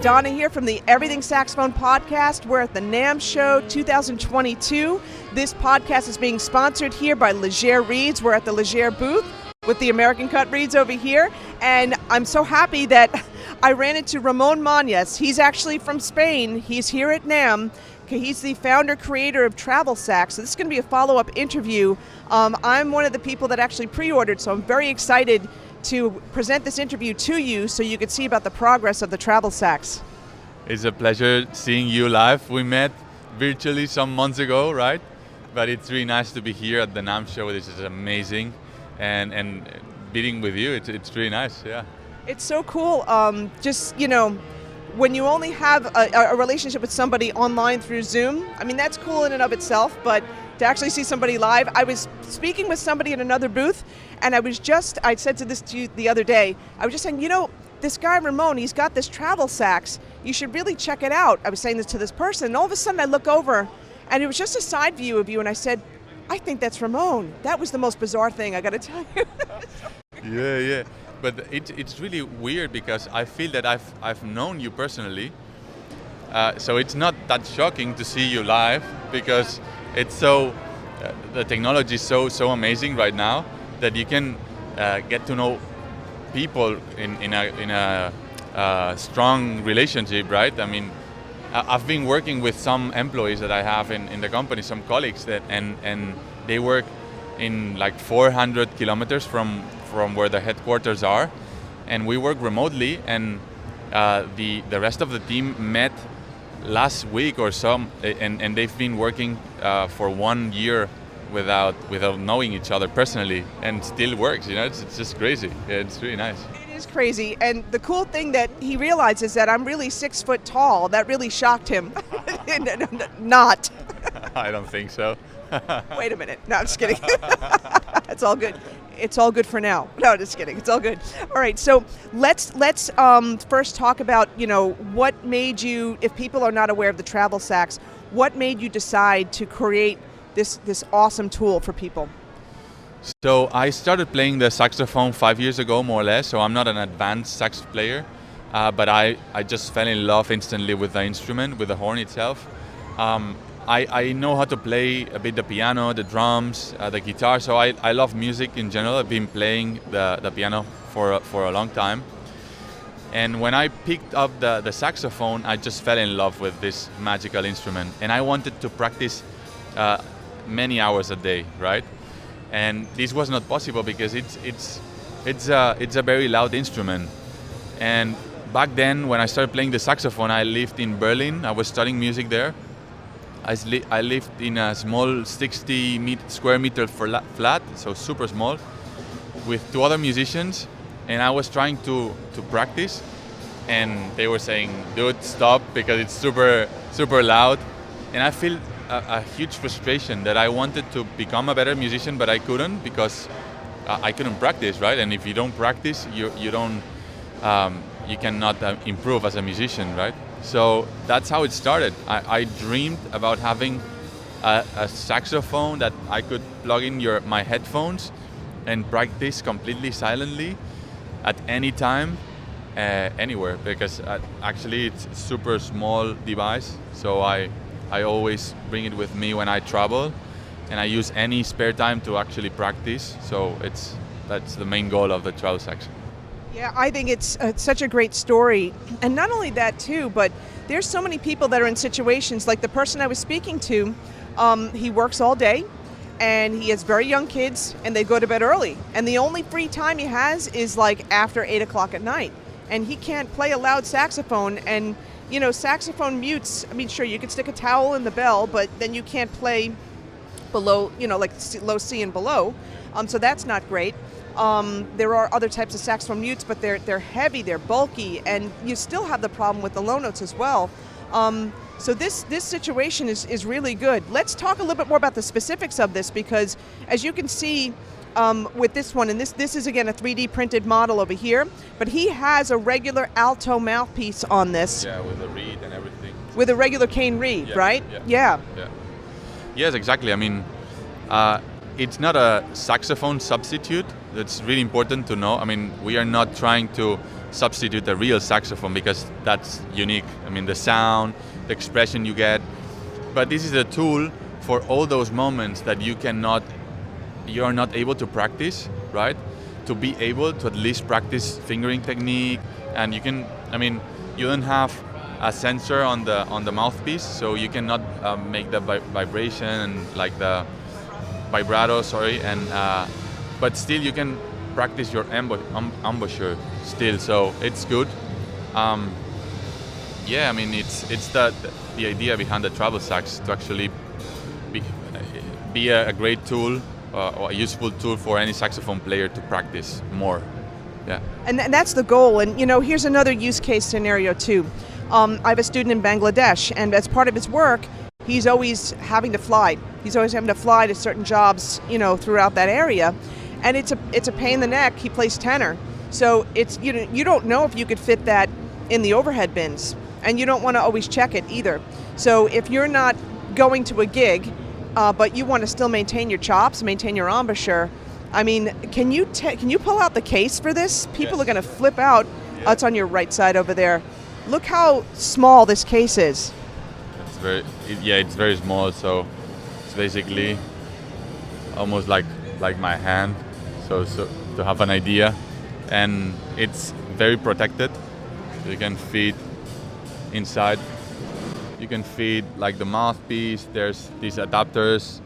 Donna here from the Everything Saxophone podcast. We're at the NAMM Show 2022. This podcast is being sponsored here by Leger Reeds. We're at the Leger booth with the American cut reeds over here. And I'm so happy that I ran into Ramon Manas. He's actually from Spain. He's here at NAMM. He's the founder, creator of Travel Sax. So this is going to be a follow-up interview. I'm one of the people that actually pre-ordered, so I'm very excited to present this interview to you so you can see about the progress of the Travel Sax. It's a pleasure seeing you live. We met virtually some months ago, right? But it's really nice to be here at the NAMM Show. This is amazing. And meeting with you, it's really nice, yeah. It's so cool. Just, you know, when you only have a relationship with somebody online through Zoom, I mean, that's cool in and of itself, but to actually see somebody live. I was speaking with somebody in another booth, and I said this to you the other day, I was just saying, you know, this guy Ramon, he's got this Travel Sax, you should really check it out. I was saying this to this person, and all of a sudden I look over, and it was just a side view of you, and I said, I think that's Ramon. That was the most bizarre thing, I gotta tell you. Yeah. But it's really weird because I feel that I've known you personally, so it's not that shocking to see you live because it's so the technology is so amazing right now that you can get to know people in a strong relationship, right? I mean, I've been working with some employees that I have in the company, some colleagues that and they work in like 400 kilometers from where the headquarters are, and we work remotely, and the rest of the team met last week or so, and they've been working for 1 year without knowing each other personally, and still works, you know, it's just crazy. Yeah, it's really nice. It is crazy, and the cool thing that he realizes that I'm really 6 foot tall. That really shocked him. Not. I don't think so. Wait a minute. No, I'm just kidding. It's all good. It's all good for now. No, just kidding. It's all good. All right. So let's first talk about, you know, what made you, if people are not aware of the Travel Sax, what made you decide to create this awesome tool for people? So I started playing the saxophone 5 years ago, more or less. So I'm not an advanced sax player, but I just fell in love instantly with the instrument, with the horn itself. I know how to play a bit the piano, the drums, the guitar, so I love music in general. I've been playing the piano for a long time. And when I picked up the saxophone, I just fell in love with this magical instrument. And I wanted to practice many hours a day, right? And this was not possible because it's a very loud instrument. And back then, when I started playing the saxophone, I lived in Berlin. I was studying music there. I lived in a small 60 square meter flat, so super small, with 2 other musicians, and I was trying to practice, and they were saying, dude, stop, because it's super loud. And I feel a huge frustration that I wanted to become a better musician, but I couldn't because I couldn't practice, right? And if you don't practice, you cannot improve as a musician, right? So that's how it started. I dreamed about having a saxophone that I could plug in my headphones and practice completely silently at any time, anywhere, because actually it's a super small device. So I always bring it with me when I travel, and I use any spare time to actually practice. So that's the main goal of the Travel Sax. Yeah, I think it's such a great story. And not only that too, but there's so many people that are in situations like the person I was speaking to, he works all day and he has very young kids and they go to bed early. And the only free time he has is like after 8 o'clock at night. And he can't play a loud saxophone, and you know, saxophone mutes, I mean, sure, you can stick a towel in the bell, but then you can't play below, you know, like low C and below. So that's not great. There are other types of saxophone mutes, but they're heavy, they're bulky, and you still have the problem with the low notes as well. So this situation is really good. Let's talk a little bit more about the specifics of this, because as you can see with this one, and this is again a 3D printed model over here, but he has a regular alto mouthpiece on this. Yeah, with a reed and everything. With a regular cane reed, yeah, right? Yeah. Yes, exactly. I mean, it's not a saxophone substitute. That's really important to know. I mean, we are not trying to substitute a real saxophone because that's unique. I mean, the sound, the expression you get. But this is a tool for all those moments that you're not able to practice, right? To be able to at least practice fingering technique, and you can. I mean, you don't have a sensor on the mouthpiece, so you cannot make the vibration and like the vibrato. Sorry, and but still you can practice your embouchure still, so it's good. Yeah, I mean it's the idea behind the Travel Sax to actually be a great tool or a useful tool for any saxophone player to practice more. Yeah. And that's the goal. And here's another use case scenario too. I have a student in Bangladesh, and as part of his work, he's always having to fly. He's always having to fly to certain jobs, throughout that area, and it's a pain in the neck. He plays tenor, so it's you don't know if you could fit that in the overhead bins, and you don't want to always check it either. So if you're not going to a gig, but you want to still maintain your chops, maintain your embouchure, I mean, can you pull out the case for this? People Yes. are going to flip out. Yeah. It's on your right side over there. Look how small this case is. It's very small, so it's basically almost like my hand, so to have an idea, and it's very protected. So you can feed inside. You can feed like the mouthpiece. There's these adapters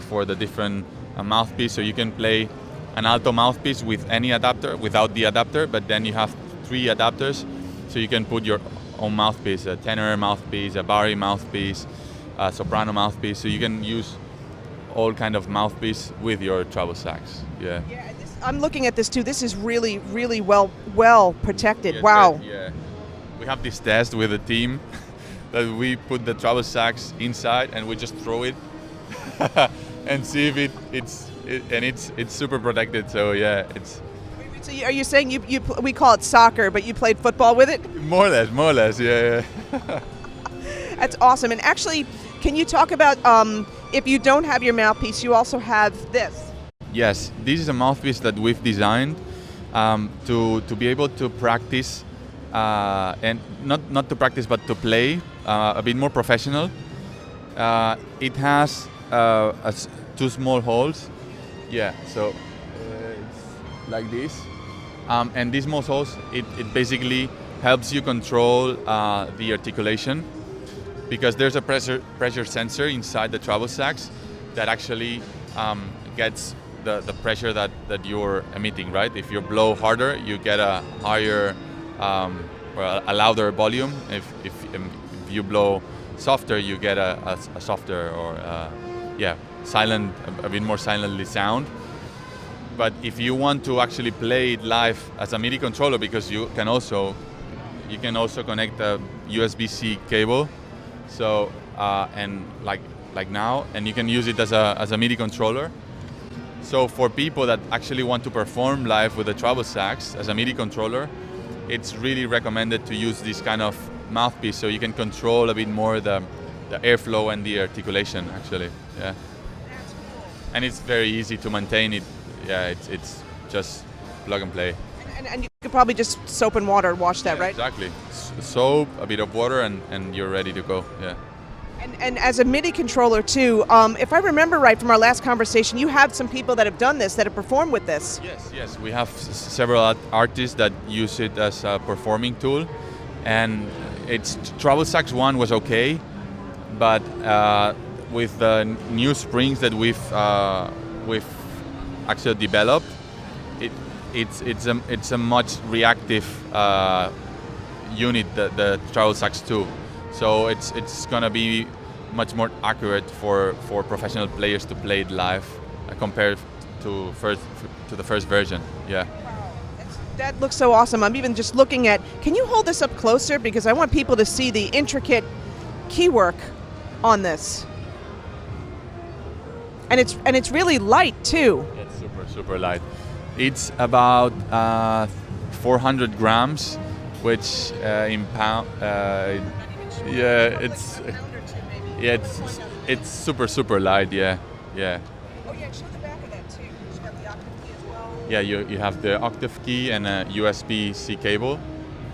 for the different mouthpiece, so you can play an alto mouthpiece with any adapter, without the adapter, but then you have 3 adapters. So you can put your own mouthpiece, a tenor mouthpiece, a bari mouthpiece, a soprano mouthpiece. So you can use all kind of mouthpiece with your Travel Sax. Yeah. Yeah, I'm looking at this too. This is really, really well protected. Yeah, Wow. Yeah. We have this test with the team that we put the Travel Sax inside and we just throw it and see if it's super protected. So yeah, it's. So are you saying we call it soccer, but you played football with it? More or less, yeah. That's awesome. And actually, can you talk about if you don't have your mouthpiece, you also have this? Yes, this is a mouthpiece that we've designed to be able to practice and not to practice, but to play a bit more professional. It has 2 small holes. Yeah, so it's like this. And these small holes, it basically helps you control the articulation, because there's a pressure sensor inside the Travel Sax that actually gets the pressure that you're emitting, right? If you blow harder, you get a higher or a louder volume. If you blow softer, you get a softer or silent, a bit more silently sound. But if you want to actually play it live as a MIDI controller, because you can also connect a USB-C cable, so and like now, and you can use it as a MIDI controller. So for people that actually want to perform live with the Travel Sax as a MIDI controller, it's really recommended to use this kind of mouthpiece, so you can control a bit more the airflow and the articulation actually. Yeah. And it's very easy to maintain it. Yeah, it's just plug and play. And you could probably just soap and water wash that, right? Exactly. Soap, a bit of water, and you're ready to go. Yeah. And as a MIDI controller too, if I remember right from our last conversation, you have some people that have done this, that have performed with this. Yes. We have several artists that use it as a performing tool, and its Travel Sax 1 was okay, but with the new springs that we've actually developed, it's a much reactive unit, the Travel Sax 2. So it's gonna be much more accurate for professional players to play it live compared to the first version. Yeah. That looks so awesome. I'm even just looking at. Can you hold this up closer, because I want people to see the intricate keywork on this. And it's really light too. It's super light. It's about 400 grams, which in pound. It's super light. Yeah. Oh yeah, show the back of that too. It's got the octave key as well. Yeah, you have the octave key and a USB-C cable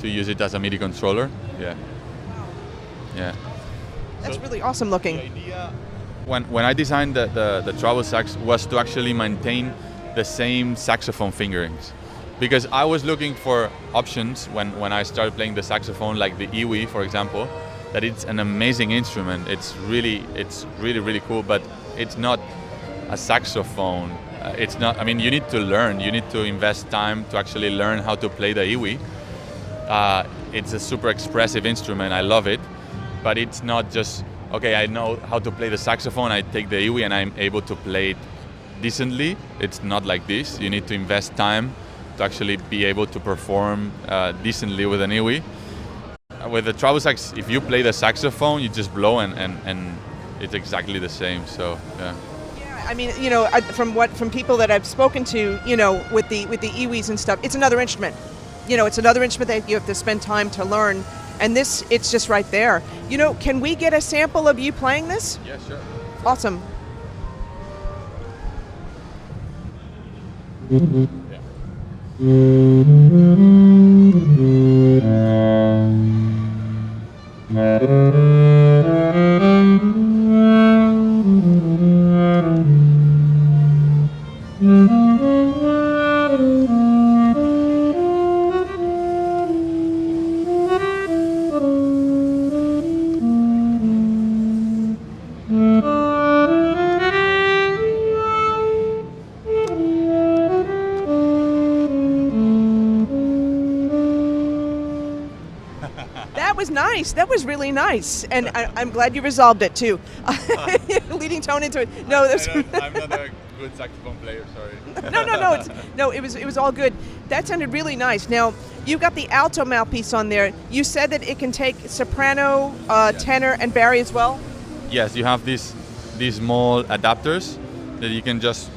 to use it as a MIDI controller. Yeah. Wow. Yeah. That's So really awesome looking. the idea when I designed the Travel Sax was to actually maintain the same saxophone fingerings. Because I was looking for options when I started playing the saxophone, like the Iwi, for example, that it's an amazing instrument. It's really, really cool, but it's not a saxophone. It's not, I mean, you need to learn. You need to invest time to actually learn how to play the Iwi. It's a super expressive instrument. I love it, but it's not just, okay, I know how to play the saxophone, I take the Iwi and I'm able to play it decently. It's not like this. You need to invest time to actually be able to perform decently with an Iwi. With the Travel Sax, if you play the saxophone, you just blow and it's exactly the same. So yeah. Yeah, I mean, you know, from people that I've spoken to, you know, with the Iwis and stuff, it's another instrument. You know, it's another instrument that you have to spend time to learn. And this, it's just right there. You know, can we get a sample of you playing this? Yeah, sure. Awesome. That was nice. That was really nice, and I'm glad you resolved it too. Leading tone into it. No, that's I'm not a good saxophone player. Sorry. no. It was all good. That sounded really nice. Now you've got the alto mouthpiece on there. You said that it can take soprano, tenor, and bari as well. Yes, you have these small adapters that you can just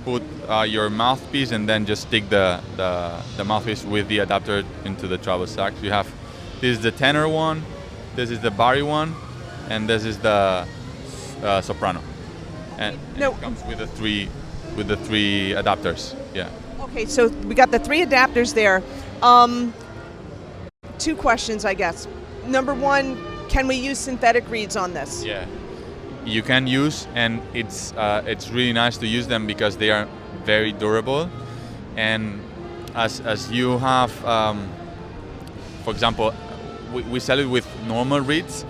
put your mouthpiece and then just stick the mouthpiece with the adapter into the Travel Sax. You have this is the tenor one, this is the bari one, and this is the soprano. And No. it comes with the three adapters. Yeah. Okay, so we got the 3 adapters there. 2 questions, I guess. Number 1, can we use synthetic reeds on this? Yeah. You can use, and it's really nice to use them because they are very durable, and as you have, for example, we sell it with normal reeds,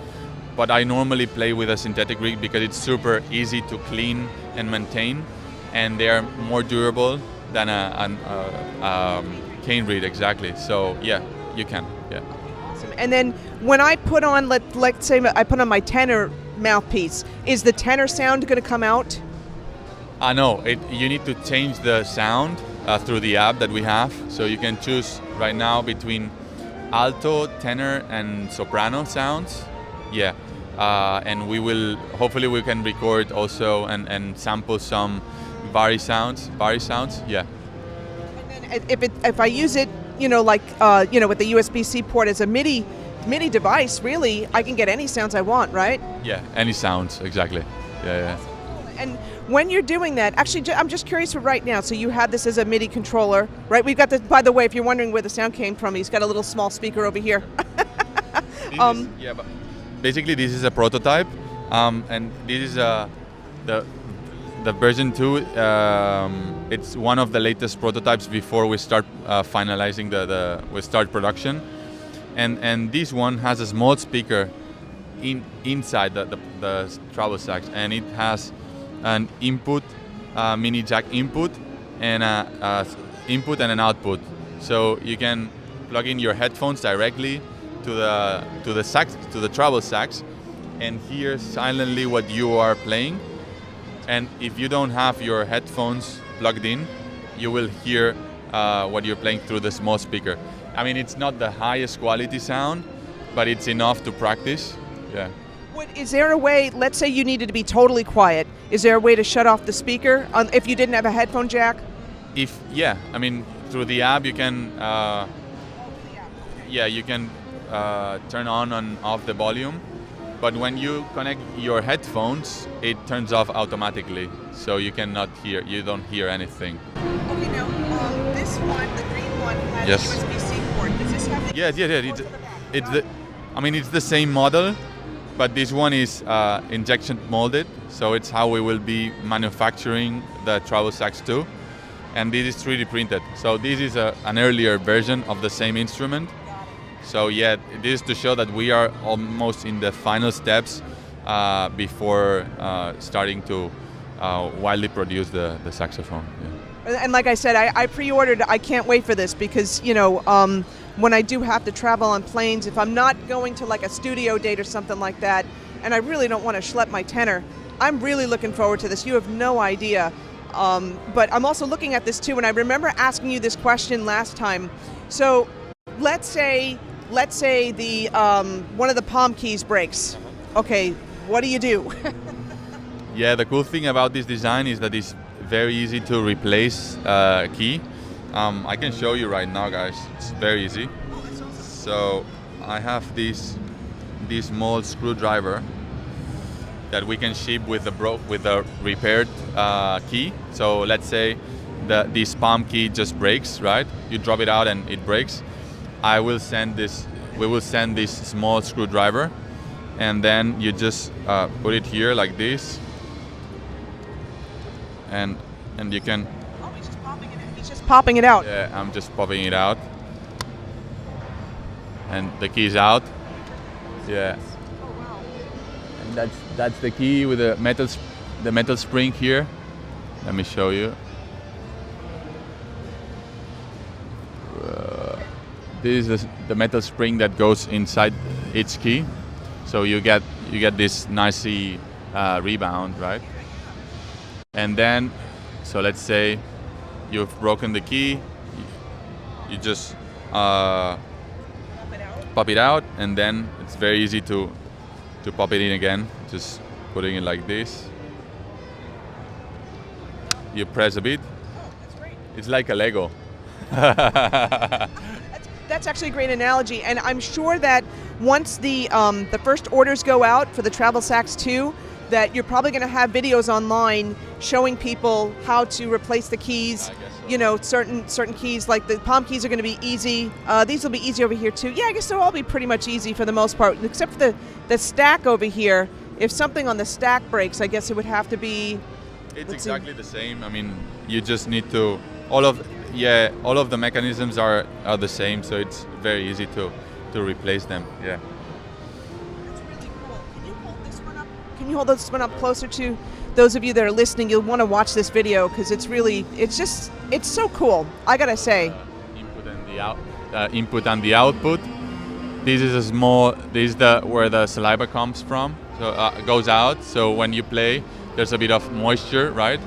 but I normally play with a synthetic reed because it's super easy to clean and maintain, and they are more durable than a cane reed, exactly. So yeah, you can. Yeah. Awesome. And then when I put on, let's say I put on my tenor mouthpiece, is the tenor sound going to come out? No, you need to change the sound through the app that we have. So you can choose right now between alto, tenor, and soprano sounds. Yeah, and hopefully we can record also and sample some bari sounds. Yeah. And then if I use it, you know, like with the USB-C port as a MIDI device, really, I can get any sounds I want, right? Yeah, any sounds, exactly. Yeah. And when you're doing that, actually, I'm just curious for right now. So you have this as a MIDI controller, right? We've got this, by the way, if you're wondering where the sound came from, he's got a little small speaker over here. But basically this is a prototype, and this is the version 2. It's one of the latest prototypes before we start finalizing we start production, and this one has a small speaker inside the Travel Sax, and it has an input, mini jack input, and a input and an output. So you can plug in your headphones directly to the Travel Sax, and hear silently what you are playing. And if you don't have your headphones plugged in, you will hear what you're playing through the small speaker. I mean, it's not the highest quality sound, but it's enough to practice. Yeah. Is there a way, let's say you needed to be totally quiet, is there a way to shut off the speaker if you didn't have a headphone jack? I mean, through the app you can, you can turn on and off the volume, but when you connect your headphones, it turns off automatically, so you cannot hear. You don't hear anything. Okay, now this one, the green one, has Yes. USB-C port. Does this have the Yeah. It's the same model, but this one is injection molded, so it's how we will be manufacturing the Travel Sax 2, and this is 3D printed. So this is an earlier version of the same instrument. So yeah, it is to show that we are almost in the final steps before starting to widely produce the saxophone. Yeah. And like I said, I pre-ordered. I can't wait for this because, when I do have to travel on planes, if I'm not going to like a studio date or something like that, and I really don't want to schlep my tenor, I'm really looking forward to this. You have no idea. But I'm also looking at this too, and I remember asking you this question last time. So let's say the one of the palm keys breaks. Okay, what do you do? Yeah, the cool thing about this design is that it's very easy to replace a key. I can show you right now, guys. It's very easy. So I have this small screwdriver that we can ship with the repaired key. So let's say this palm key just breaks, right? You drop it out and it breaks. We will send this small screwdriver, and then you just put it here like this, and you can. Oh, he's just popping it in. He's just popping it out. Yeah, I'm just popping it out, and the key is out. Yeah. Oh wow. And that's the key with the metal spring here. Let me show you. This is the metal spring that goes inside each key, so you get this nicey rebound, right? And then, so let's say you've broken the key, you just pop it out, and then it's very easy to pop it in again. Just putting it like this. You press a bit. Oh, that's great. It's like a Lego. That's actually a great analogy, and I'm sure that once the first orders go out for the Travel Sax 2, that you're probably going to have videos online showing people how to replace the keys. I guess so. Certain keys, like the palm keys, are going to be easy. These will be easy over here too. Yeah, I guess they'll all be pretty much easy for the most part, except for the stack over here. If something on the stack breaks, I guess it would have to be. It's exactly the same. I mean, you just need to all of the mechanisms are the same, so it's very easy to replace them. Yeah. That's really cool. Can you hold this one up? Can you hold this one up closer to those of you that are listening? You'll want to watch this video because it's so cool. I gotta say. Input and the output. This is where the saliva comes from. So it goes out. So when you play, there's a bit of moisture, right?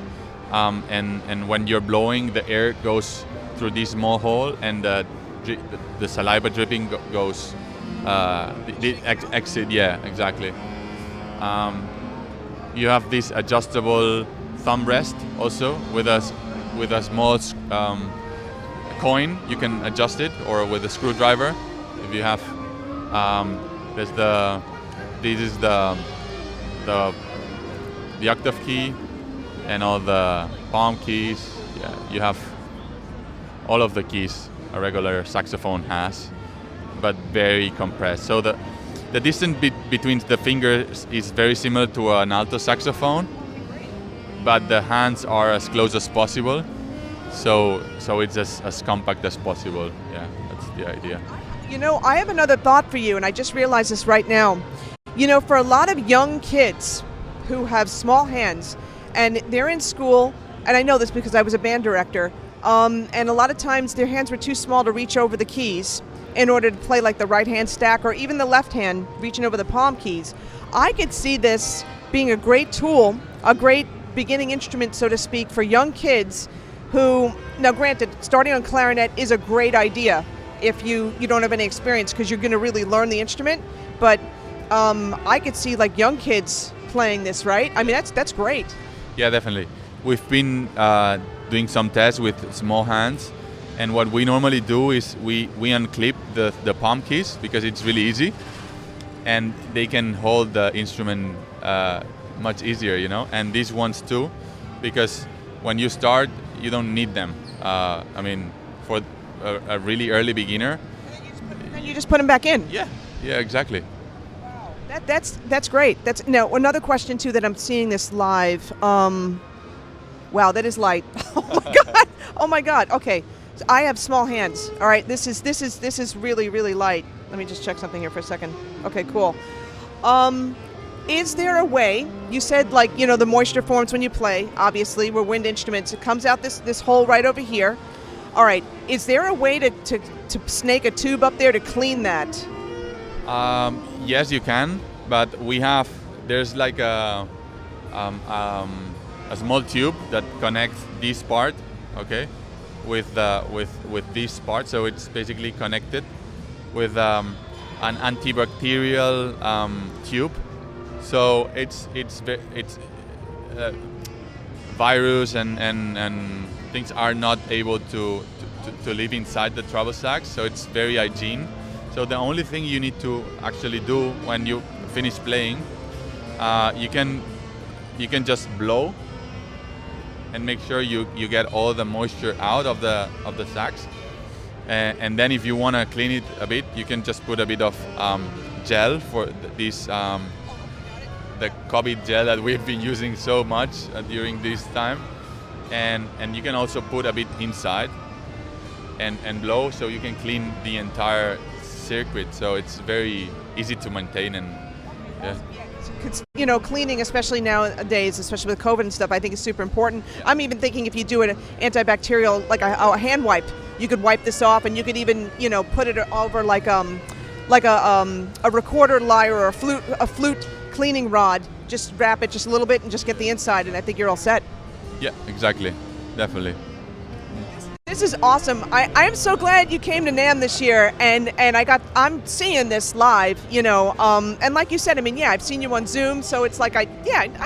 And when you're blowing, the air goes through this small hole, and the saliva dripping goes exit. Yeah, exactly. You have this adjustable thumb rest also with a small coin. You can adjust it, or with a screwdriver. If you have, this is the octave key. And all the palm keys, yeah, you have all of the keys a regular saxophone has, but very compressed. So the distance between the fingers is very similar to an alto saxophone, but the hands are as close as possible. So it's as compact as possible. Yeah, that's the idea. I have another thought for you, and I just realized this right now. For a lot of young kids who have small hands, and they're in school, and I know this because I was a band director, and a lot of times their hands were too small to reach over the keys in order to play like the right hand stack, or even the left hand reaching over the palm keys. I could see this being a great tool, a great beginning instrument, so to speak, for young kids who, now granted, starting on clarinet is a great idea if you don't have any experience, because you're going to really learn the instrument, but I could see like young kids playing this, right? I mean, that's great. Yeah, definitely. We've been doing some tests with small hands, and what we normally do is we unclip the palm keys because it's really easy, and they can hold the instrument much easier, you know. And these ones too, because when you start, you don't need them. I mean, for a really early beginner. And you just put them back in. Yeah, exactly. That's great. That's now another question too that I'm seeing this live. Wow, that is light. Oh my god. Oh my god. Okay, so I have small hands. All right, this is really light. Let me just check something here for a second. Okay, cool. Is there a way? You said like the moisture forms when you play. Obviously, we're wind instruments. It comes out this hole right over here. All right. Is there a way to snake a tube up there to clean that? Yes, you can, but there's like a small tube that connects this part, okay, with this part. So it's basically connected with an antibacterial tube. So it's virus and things are not able to live inside the Travel Sax. So it's very hygiene. So the only thing you need to actually do when you finish playing, you can just blow and make sure you get all the moisture out of the sax. And then if you want to clean it a bit, you can just put a bit of gel for this the COVID gel that we've been using so much during this time, and you can also put a bit inside and blow, so you can clean the entire circuit. So it's very easy to maintain. And cleaning, especially nowadays, especially with COVID and stuff, I think is super important. Yeah. I'm even thinking if you do an antibacterial, like a hand wipe, you could wipe this off, and you could even put it over like a recorder lyre or a flute cleaning rod. Just wrap it just a little bit and just get the inside, and I think you're all set. Yeah, exactly, definitely. This is awesome. I am so glad you came to NAMM this year, and I'm seeing this live, and like you said, I mean, yeah, I've seen you on Zoom, so it's like I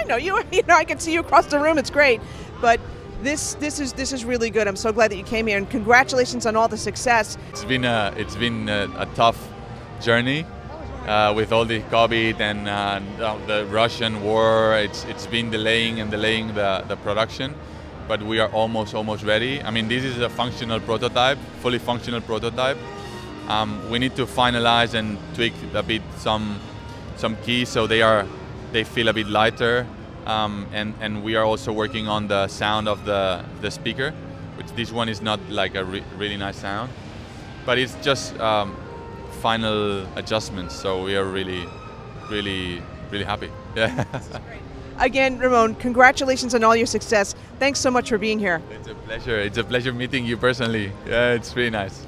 know you, I can see you across the room. It's great, but this is really good. I'm so glad that you came here, and congratulations on all the success. It's been a tough journey with all the COVID and the Russian war. It's been delaying the production. But we are almost ready. I mean, this is a functional prototype, fully functional prototype. We need to finalize and tweak a bit some keys so they feel a bit lighter. And we are also working on the sound of the speaker, which this one is not like a really nice sound, but it's just final adjustments. So we are really happy. Yeah. Again, Ramon, congratulations on all your success. Thanks so much for being here. It's a pleasure. It's a pleasure meeting you personally. Yeah, it's really nice.